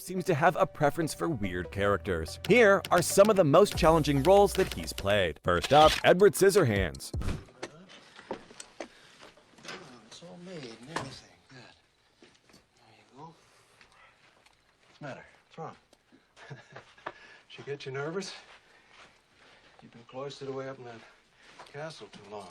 seems to have a preference for weird characters. Here are some of the most challenging roles that he's played. First up, Edward Scissorhands. It's all made and everything. Good. There you go. What's the matter? What's wrong? She get you nervous? You've been cloistered away up in that castle too long.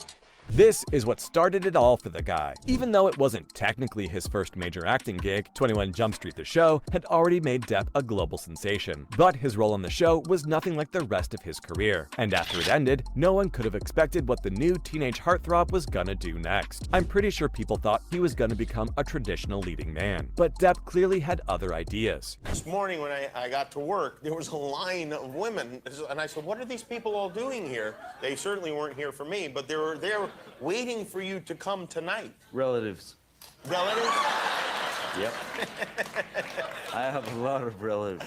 This is what started it all for the guy. Even though it wasn't technically his first major acting gig, 21 Jump Street the show had already made Depp a global sensation. But his role on the show was nothing like the rest of his career. And after it ended, no one could have expected what the new teenage heartthrob was gonna do next. I'm pretty sure people thought he was gonna become a traditional leading man. But Depp clearly had other ideas. This morning when I got to work, there was a line of women, and I said, what are these people all doing here? They certainly weren't here for me, but they were there waiting for you to come tonight. Relatives. Relatives? Yep. I have a lot of relatives.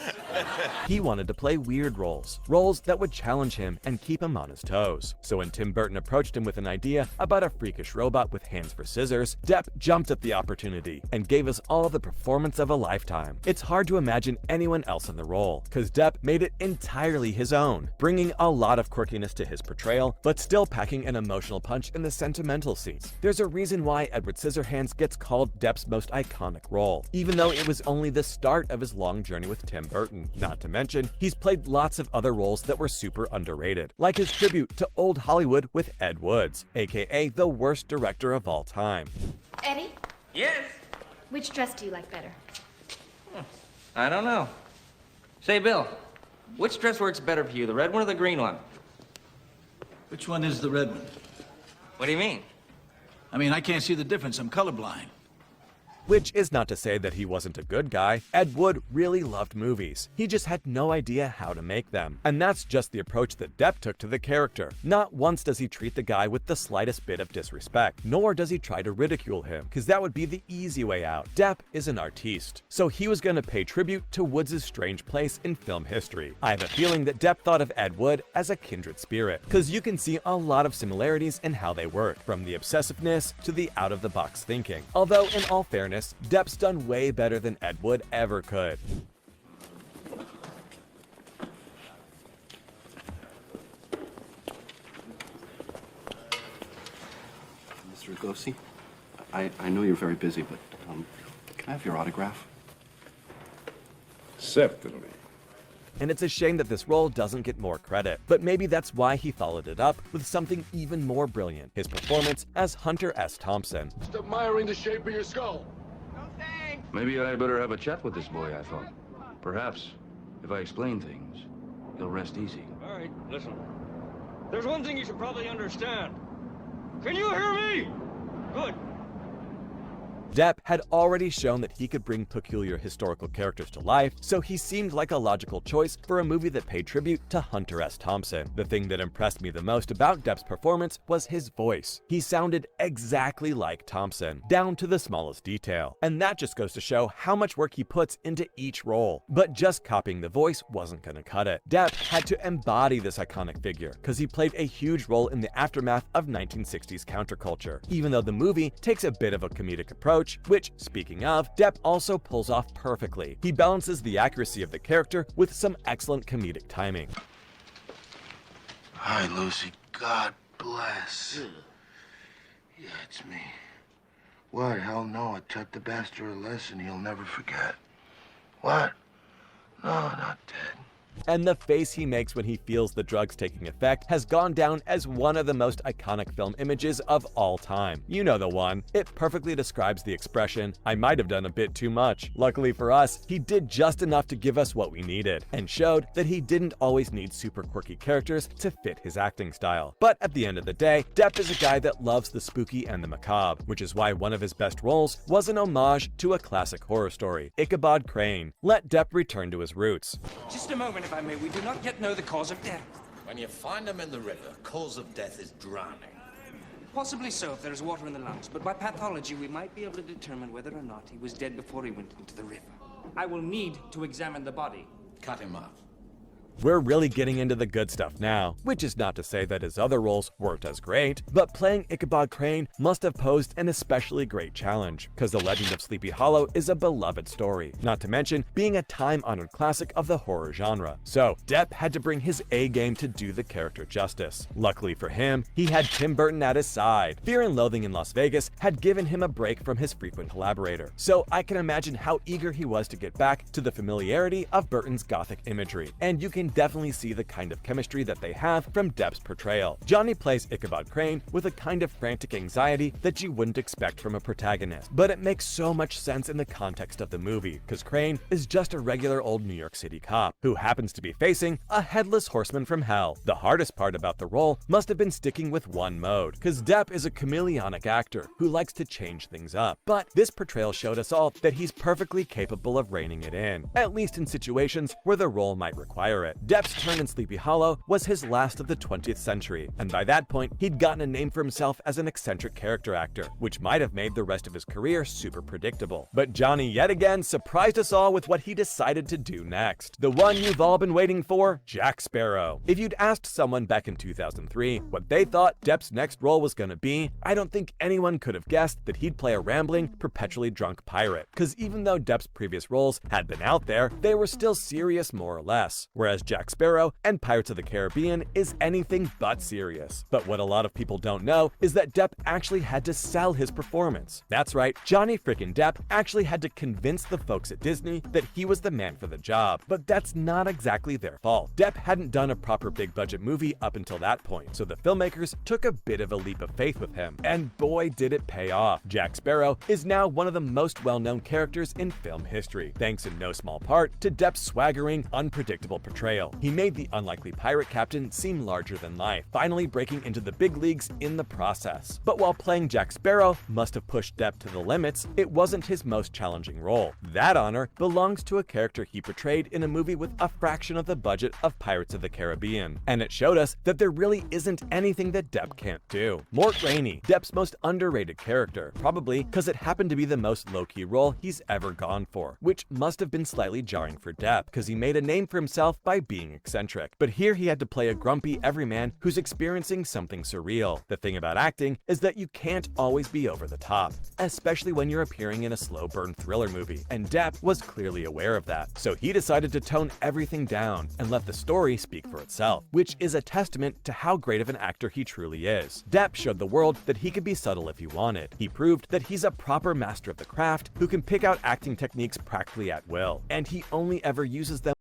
He wanted to play weird roles that would challenge him and keep him on his toes. So when Tim Burton approached him with an idea about a freakish robot with hands for scissors, Depp jumped at the opportunity and gave us all the performance of a lifetime. It's hard to imagine anyone else in the role, because Depp made it entirely his own, bringing a lot of quirkiness to his portrayal, but still packing an emotional punch in the sentimental scenes. There's a reason why Edward Scissorhands gets called Depp's most iconic role, even though it was only the start of his long journey with Tim Burton. Not to mention, he's played lots of other roles that were super underrated, like his tribute to old Hollywood with Ed Woods, aka the worst director of all time. Eddie, Yes? which dress do you like better? I don't know. Say, Bill, which dress works better for you, the red one or the green one? Which one is the red one? What do you mean? I mean, I can't see the difference. I'm colorblind. Which is not to say that he wasn't a good guy. Ed Wood really loved movies. He just had no idea how to make them. And that's just the approach that Depp took to the character. Not once does he treat the guy with the slightest bit of disrespect, nor does he try to ridicule him, because that would be the easy way out. Depp is an artiste, so he was going to pay tribute to Woods' strange place in film history. I have a feeling that Depp thought of Ed Wood as a kindred spirit, because you can see a lot of similarities in how they work, from the obsessiveness to the out-of-the-box thinking. Although, in all fairness, Depp's done way better than Ed Wood ever could. Mr. Agosi, I know you're very busy, but can I have your autograph? Certainly. And it's a shame that this role doesn't get more credit, but maybe that's why he followed it up with something even more brilliant, his performance as Hunter S. Thompson. Just admiring the shape of your skull. Maybe I'd better have a chat with this boy, I thought. Perhaps, if I explain things, he'll rest easy. All right, listen. There's one thing you should probably understand. Can you hear me? Good. Depp had already shown that he could bring peculiar historical characters to life, so he seemed like a logical choice for a movie that paid tribute to Hunter S. Thompson. The thing that impressed me the most about Depp's performance was his voice. He sounded exactly like Thompson, down to the smallest detail. And that just goes to show how much work he puts into each role. But just copying the voice wasn't gonna cut it. Depp had to embody this iconic figure, because he played a huge role in the aftermath of 1960s counterculture, even though the movie takes a bit of a comedic approach, which, speaking of, Depp also pulls off perfectly. He balances the accuracy of the character with some excellent comedic timing. Hi, Lucy. God bless. Yeah, it's me. What? Hell no. I taught the bastard a lesson he'll never forget. What? No, not dead. And the face he makes when he feels the drugs taking effect has gone down as one of the most iconic film images of all time. You know the one. It perfectly describes the expression, "I might have done a bit too much." Luckily for us, he did just enough to give us what we needed, and showed that he didn't always need super quirky characters to fit his acting style. But at the end of the day, Depp is a guy that loves the spooky and the macabre, which is why one of his best roles was an homage to a classic horror story, Ichabod Crane. Let Depp return to his roots. Just a moment, if I may. We do not yet know the cause of death. When you find him in the river, cause of death is drowning. Possibly so if there is water in the lungs, but by pathology we might be able to determine whether or not he was dead before he went into the river. I will need to examine the body. Cut him up. We're really getting into the good stuff now, which is not to say that his other roles weren't as great, but playing Ichabod Crane must have posed an especially great challenge, because The Legend of Sleepy Hollow is a beloved story, not to mention being a time-honored classic of the horror genre. So Depp had to bring his A-game to do the character justice. Luckily for him, he had Tim Burton at his side. Fear and Loathing in Las Vegas had given him a break from his frequent collaborator, so I can imagine how eager he was to get back to the familiarity of Burton's gothic imagery, and you can definitely see the kind of chemistry that they have from Depp's portrayal. Johnny plays Ichabod Crane with a kind of frantic anxiety that you wouldn't expect from a protagonist, but it makes so much sense in the context of the movie, because Crane is just a regular old New York City cop who happens to be facing a headless horseman from hell. The hardest part about the role must have been sticking with one mode, because Depp is a chameleonic actor who likes to change things up, but this portrayal showed us all that he's perfectly capable of reining it in, at least in situations where the role might require it. Depp's turn in Sleepy Hollow was his last of the 20th century, and by that point, he'd gotten a name for himself as an eccentric character actor, which might have made the rest of his career super predictable. But Johnny yet again surprised us all with what he decided to do next. The one you've all been waiting for, Jack Sparrow. If you'd asked someone back in 2003 what they thought Depp's next role was gonna be, I don't think anyone could have guessed that he'd play a rambling, perpetually drunk pirate, because even though Depp's previous roles had been out there, they were still serious more or less, whereas Jack Sparrow and Pirates of the Caribbean is anything but serious. But what a lot of people don't know is that Depp actually had to sell his performance. That's right, Johnny frickin' Depp actually had to convince the folks at Disney that he was the man for the job, but that's not exactly their fault. Depp hadn't done a proper big budget movie up until that point, so the filmmakers took a bit of a leap of faith with him, and boy did it pay off. Jack Sparrow is now one of the most well-known characters in film history, thanks in no small part to Depp's swaggering, unpredictable portrayal. He made the unlikely pirate captain seem larger than life, finally breaking into the big leagues in the process. But while playing Jack Sparrow must have pushed Depp to the limits, it wasn't his most challenging role. That honor belongs to a character he portrayed in a movie with a fraction of the budget of Pirates of the Caribbean, and it showed us that there really isn't anything that Depp can't do. Mort Rainey, Depp's most underrated character, probably because it happened to be the most low-key role he's ever gone for, which must have been slightly jarring for Depp, because he made a name for himself by being eccentric. But here he had to play a grumpy everyman who's experiencing something surreal. The thing about acting is that you can't always be over the top, especially when you're appearing in a slow burn thriller movie, and Depp was clearly aware of that. So he decided to tone everything down and let the story speak for itself, which is a testament to how great of an actor he truly is. Depp showed the world that he could be subtle if he wanted. He proved that he's a proper master of the craft who can pick out acting techniques practically at will, and he only ever uses them